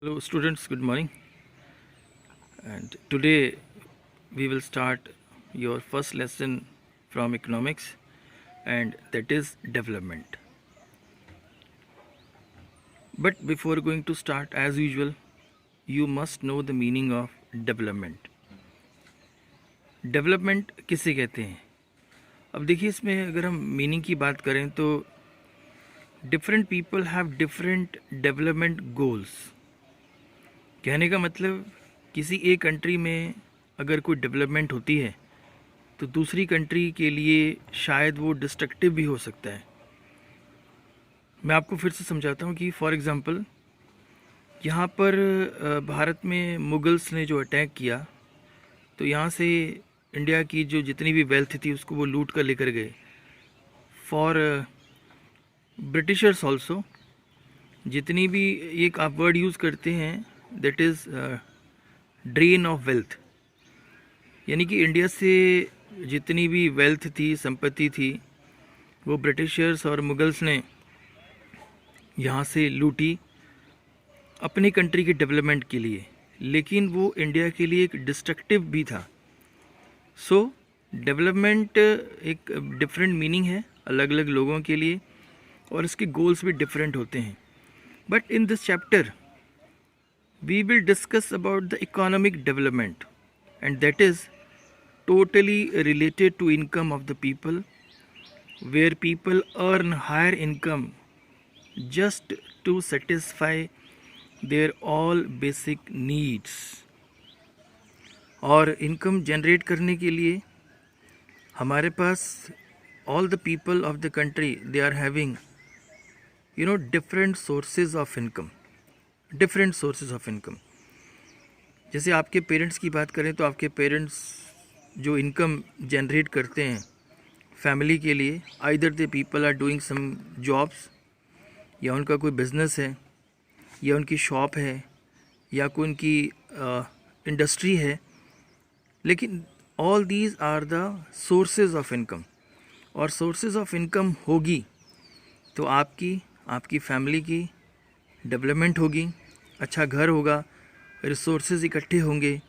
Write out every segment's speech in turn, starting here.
Hello students, good morning. And today we will start your first lesson from economics, and that is development. But before going to start, as usual, you must know the meaning of development. Development किसे कहते हैं? अब देखिए, इसमें अगर हम meaning की बात करें तो different people have different development goals. कहने का मतलब, किसी एक कंट्री में अगर कोई डेवलपमेंट होती है तो दूसरी कंट्री के लिए शायद वो डिस्ट्रक्टिव भी हो सकता है. मैं आपको फिर से समझाता हूँ कि फॉर एग्ज़ाम्पल, यहाँ पर भारत में मुगल्स ने जो अटैक किया, तो यहाँ से इंडिया की जो जितनी भी वेल्थ थी उसको वो लूट कर लेकर गए. फॉर ब्रिटिशर्स ऑल्सो, जितनी भी एक आप वर्ड यूज़ करते हैं, that is drain of wealth. यानी कि इंडिया से जितनी भी वेल्थ थी, संपत्ति थी, वो ब्रिटिशर्स और मुगल्स ने यहाँ से लूटी अपनी कंट्री के डेवलपमेंट के लिए. लेकिन वो इंडिया के लिए एक डिस्ट्रक्टिव भी था. सो डेवलपमेंट एक डिफरेंट मीनिंग है अलग अलग लोगों के लिए, और इसके गोल्स भी डिफरेंट होते हैं. But in this chapter we will discuss about the economic development, and that is totally related to income of the people, where people earn higher income just to satisfy their all basic needs. और income generate करने के लिए हमारे पास all the people of the country, they are having different sources of income. Different sources of income. जैसे आपके parents की बात करें तो आपके पेरेंट्स जो इनकम जनरेट करते हैं फैमिली के लिए, either they people are doing some jobs, या उनका कोई बिजनेस है, या उनकी शॉप है, या कोई उनकी इंडस्ट्री है. लेकिन all these are the sources of income. और सोर्सेज ऑफ इनकम होगी तो आपकी फैमिली की डेवलपमेंट होगी, अच्छा घर होगा, रिसोर्सेज इकट्ठे होंगे.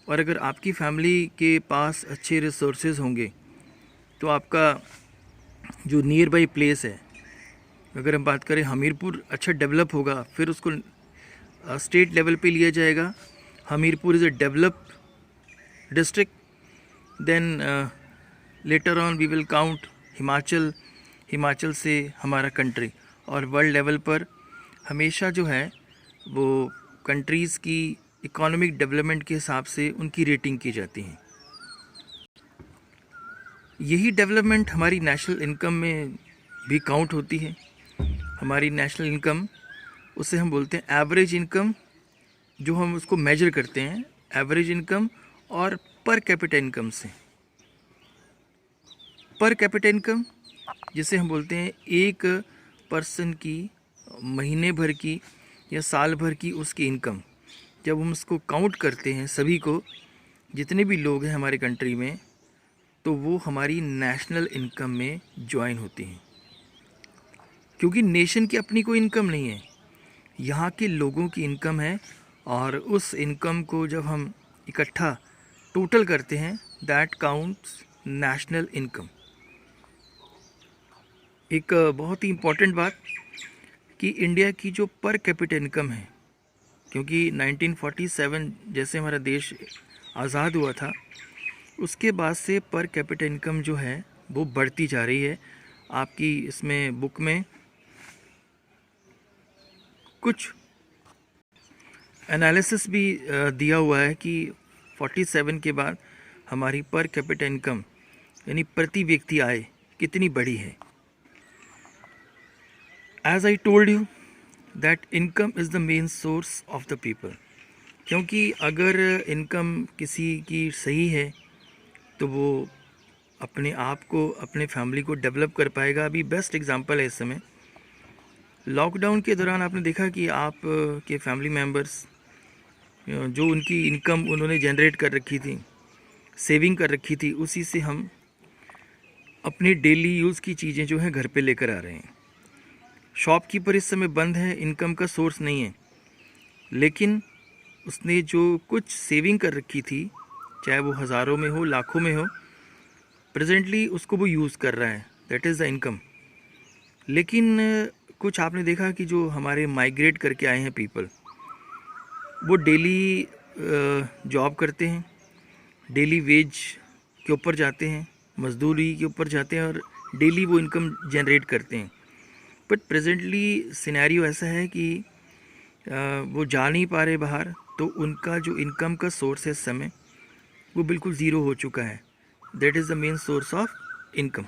और अगर आपकी फैमिली के पास अच्छे रिसोर्सेज होंगे तो आपका जो नियर बाई प्लेस है, अगर हम बात करें हमीरपुर, अच्छा डेवलप होगा. फिर उसको स्टेट लेवल पे लिया जाएगा. Hamirpur is a developed district. Then later on we will count Himachal से हमारा कंट्री. और वर्ल्ड लेवल पर हमेशा जो है वो कंट्रीज़ की इकोनॉमिक डेवलपमेंट के हिसाब से उनकी रेटिंग की जाती है. यही डेवलपमेंट हमारी नेशनल इनकम में भी काउंट होती है. हमारी नेशनल इनकम, उसे हम बोलते हैं एवरेज इनकम, जो हम उसको मेजर करते हैं एवरेज इनकम और पर कैपिटा इनकम से. पर कैपिटा इनकम जिसे हम बोलते हैं एक पर्सन की महीने भर की या साल भर की उसकी इनकम, जब हम उसको काउंट करते हैं सभी को, जितने भी लोग हैं हमारे कंट्री में, तो वो हमारी नेशनल इनकम में ज्वाइन होती हैं. क्योंकि नेशन की अपनी कोई इनकम नहीं है, यहाँ के लोगों की इनकम है. और उस इनकम को जब हम इकट्ठा टोटल करते हैं, दैट काउंट्स नेशनल इनकम. एक बहुत ही इम्पॉर्टेंट बात कि इंडिया की जो पर कैपिटा इनकम है, क्योंकि 1947 जैसे हमारा देश आज़ाद हुआ था, उसके बाद से पर कैपिटा इनकम जो है वो बढ़ती जा रही है. आपकी इसमें बुक में कुछ एनालिसिस भी दिया हुआ है कि 47 के बाद हमारी पर कैपिटा इनकम यानी प्रति व्यक्ति आय कितनी बढ़ी है. As I told you that income is the main source of the people. क्योंकि अगर इनकम किसी की सही है तो वो अपने आप को, अपने फैमिली को डेवलप कर पाएगा. अभी बेस्ट एग्जांपल है इस समय लॉकडाउन के दौरान. आपने देखा कि आप के फैमिली मेम्बर्स जो उनकी इनकम उन्होंने जनरेट कर रखी थी, सेविंग कर रखी थी, उसी से हम अपनी डेली यूज़ की चीज़ें जो हैं घर पे लेकर आ रहे हैं. शॉपकीपर इस समय बंद है, इनकम का सोर्स नहीं है. लेकिन उसने जो कुछ सेविंग कर रखी थी, चाहे वो हज़ारों में हो लाखों में हो, प्रेजेंटली उसको वो यूज़ कर रहा है, दैट इज़ द इनकम। लेकिन कुछ आपने देखा कि जो हमारे माइग्रेट करके आए हैं पीपल, वो डेली जॉब करते हैं, डेली वेज के ऊपर जाते हैं, मजदूरी के ऊपर जाते हैं और डेली वो इनकम जनरेट करते हैं। बट प्रेजेंटली सिनेरियो ऐसा है कि वो जा नहीं पा रहे बाहर, तो उनका जो इनकम का सोर्स है इस समय वो बिल्कुल ज़ीरो हो चुका है। That is the main source of income.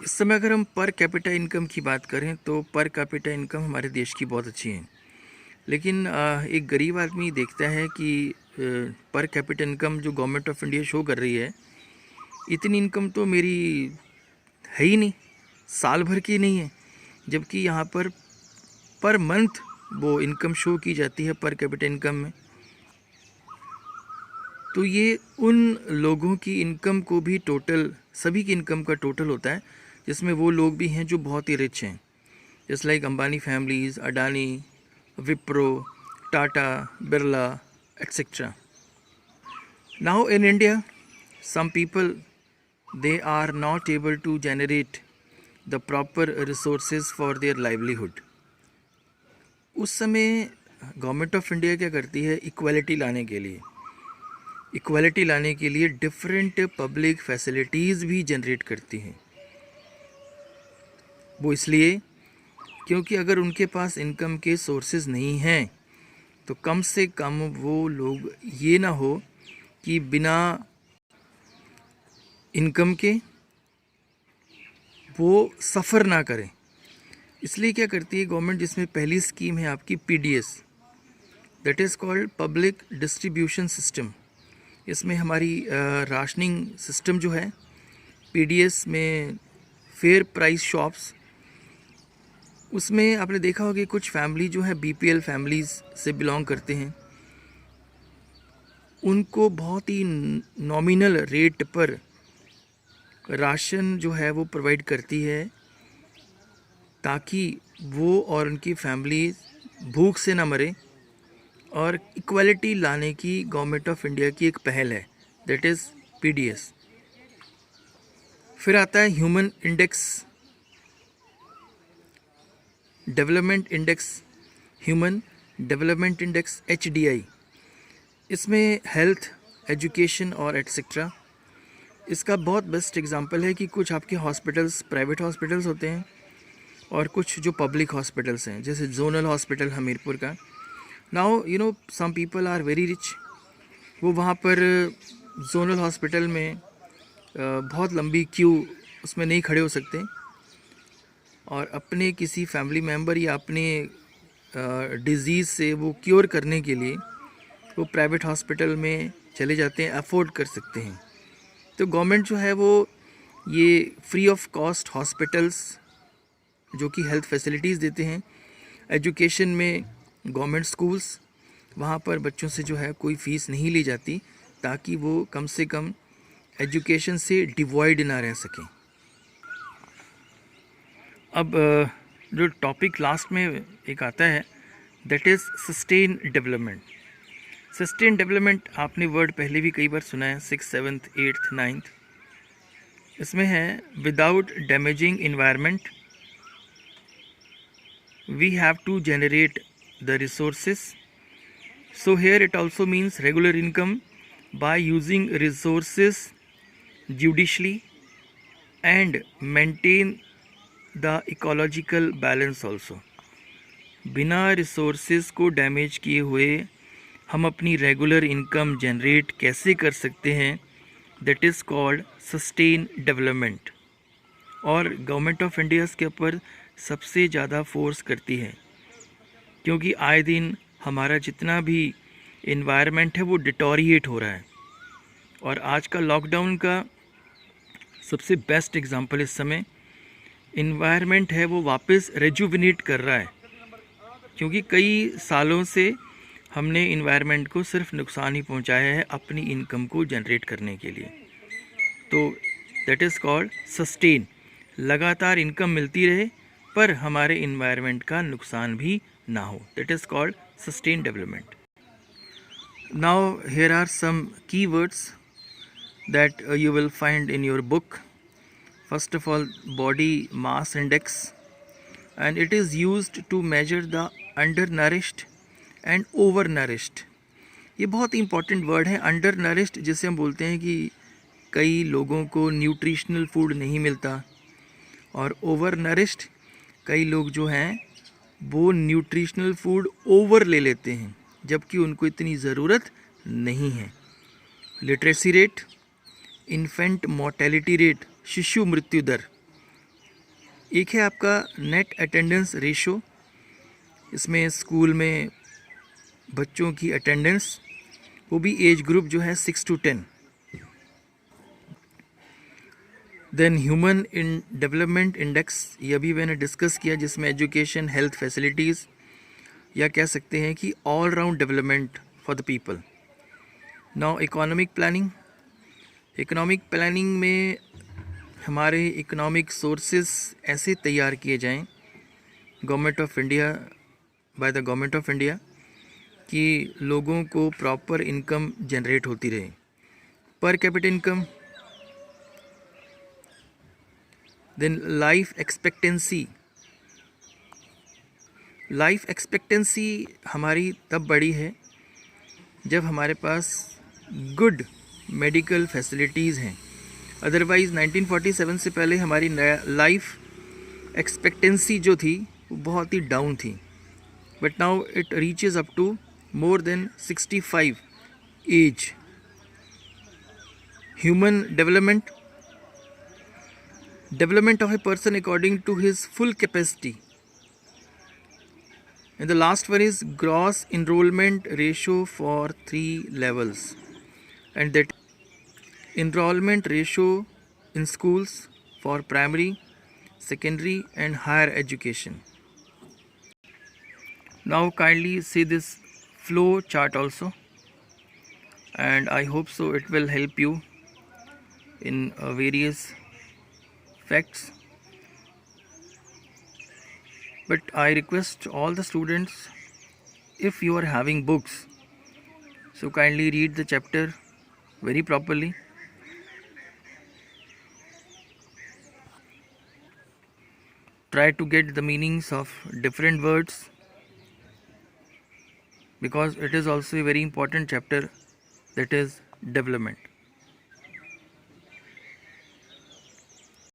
इस समय अगर हम पर कैपिटा इनकम की बात करें तो पर कैपिटा इनकम हमारे देश की बहुत अच्छी है, लेकिन एक गरीब आदमी देखता है कि पर कैपिटा इनकम जो गवर्नमेंट ऑफ इंडिया शो कर रही है, इतनी इनकम तो मेरी है ही नहीं, साल भर की नहीं है, जबकि यहाँ पर मंथ वो इनकम शो की जाती है पर कैपिटा इनकम में। तो ये उन लोगों की इनकम को भी टोटल, सभी की इनकम का टोटल होता है, जिसमें वो लोग भी हैं जो बहुत ही रिच हैं, जैसे like Ambani families, Adani, Wipro, Tata, Birla, etc. Now in India, some people, they are not able to generate the proper resources for their livelihood. उस समय गवर्नमेंट ऑफ इंडिया क्या करती है, इक्वालिटी लाने के लिए डिफरेंट पब्लिक फैसिलिटीज़ भी जनरेट करती हैं। वो इसलिए क्योंकि अगर उनके पास इनकम के सोर्सेज नहीं हैं तो कम से कम वो लोग ये ना हो कि बिना इनकम के वो सफ़र ना करें। इसलिए क्या करती है गवर्नमेंट, जिसमें पहली स्कीम है आपकी PDS, that is called public distribution system. इसमें हमारी राशनिंग सिस्टम जो है, PDS में फेयर प्राइस शॉप्स, उसमें आपने देखा होगा कि कुछ फैमिली जो है BPL फैमिलीज़ से बिलोंग करते हैं, उनको बहुत ही नॉमिनल रेट पर राशन जो है वो प्रोवाइड करती है, ताकि वो और उनकी फैमिली भूख से ना मरे। और इक्वालिटी लाने की गवर्नमेंट ऑफ इंडिया की एक पहल है, दैट इज़ PDS। फिर आता है human index, development index, human development index HDI। इसमें हेल्थ, एजुकेशन और एटसेट्रा। इसका बहुत बेस्ट एग्जांपल है कि कुछ आपके हॉस्पिटल्स प्राइवेट हॉस्पिटल्स होते हैं और कुछ जो पब्लिक हॉस्पिटल्स हैं, जैसे जोनल हॉस्पिटल हमीरपुर का। Now you know some people are very rich, वो वहाँ पर जोनल हॉस्पिटल में बहुत लंबी क्यू उसमें नहीं खड़े हो सकते, और अपने किसी फैमिली मेम्बर या अपने डिज़ीज़ से वो क्योर करने के लिए वो प्राइवेट हॉस्पिटल में चले जाते हैं, अफोर्ड कर सकते हैं। तो गवर्नमेंट जो है वो ये फ्री ऑफ कॉस्ट हॉस्पिटल्स जो कि हेल्थ फैसिलिटीज़ देते हैं। एजुकेशन में गवर्नमेंट स्कूल्स, वहाँ पर बच्चों से जो है कोई फ़ीस नहीं ली जाती, ताकि वो कम से कम एजुकेशन से डिवॉइड ना रह सकें। अब जो टॉपिक लास्ट में एक आता है, that is sustain development. Sustain development आपने वर्ड पहले भी कई बार सुना है, 6th, 7th, 8th, 9th। इसमें है without damaging environment we have to generate the resources. So here it also means regular income by using resources judiciously and maintain the ecological balance also। बिना resources को damage किए हुए हम अपनी regular income generate कैसे कर सकते हैं, that is called sustain development. और गवर्नमेंट ऑफ इंडिया इसके ऊपर सबसे ज़्यादा फोर्स करती है, क्योंकि आए दिन हमारा जितना भी इन्वायरमेंट है वो डिटोरिएट हो रहा है। और आज का लॉकडाउन का सबसे बेस्ट एग्जांपल इस समय इन्वायरमेंट है, वो वापस रेजुविनेट कर रहा है, क्योंकि कई सालों से हमने इन्वायरमेंट को सिर्फ नुकसान ही पहुंचाया है अपनी इनकम को जनरेट करने के लिए। तो दैट इज़ कॉल्ड सस्टेन, लगातार इनकम मिलती रहे पर हमारे इन्वायरमेंट का नुकसान भी ना हो, that is called sustained development. Now, here are some keywords that you will find in your book. First of all, body mass index, and it is used to measure the undernourished and overnourished. ये बहुत ही important word है, अंडरनरिश्ड, जिसे हम बोलते हैं कि कई लोगों को न्यूट्रिशनल फूड नहीं मिलता, और ओवरनरिश्ड, कई लोग जो हैं वो न्यूट्रिशनल फूड ओवर ले लेते हैं जबकि उनको इतनी ज़रूरत नहीं है. Literacy rate, infant mortality rate, शिशु मृत्यु दर. एक है आपका नेट अटेंडेंस रेशो, इसमें स्कूल में बच्चों की अटेंडेंस, वो भी एज ग्रुप जो है 6 to 10. Then human in development index, ये भी मैंने डिस्कस किया, जिसमें एजुकेशन, हेल्थ फैसिलिटीज़, या कह सकते हैं कि all round development for the people. Now economic planning. Economic planning में हमारे इकोनॉमिक सोर्सेस ऐसे तैयार किए जाएं government of India, by the government of India, कि लोगों को प्रॉपर इनकम जनरेट होती रहे. Per capita income. Then life expectancy. Life expectancy हमारी तब बढ़ी है जब हमारे पास गुड मेडिकल फैसिलिटीज़ हैं. अदरवाइज़ 1947 से पहले हमारी लाइफ एक्सपेक्टेंसी जो थी वो बहुत ही डाउन थी. But now it reaches up to more than 65 age. Human development. Development of a person according to his full capacity. And the last one is gross enrollment ratio for 3 levels. And that enrollment ratio in schools for primary, secondary and higher education. Now kindly see this flow chart also, and I hope so it will help you in various facts. But I request all the students, if you are having books, so kindly read the chapter very properly. Try to get the meanings of different words, because it is also a very important chapter, that is development.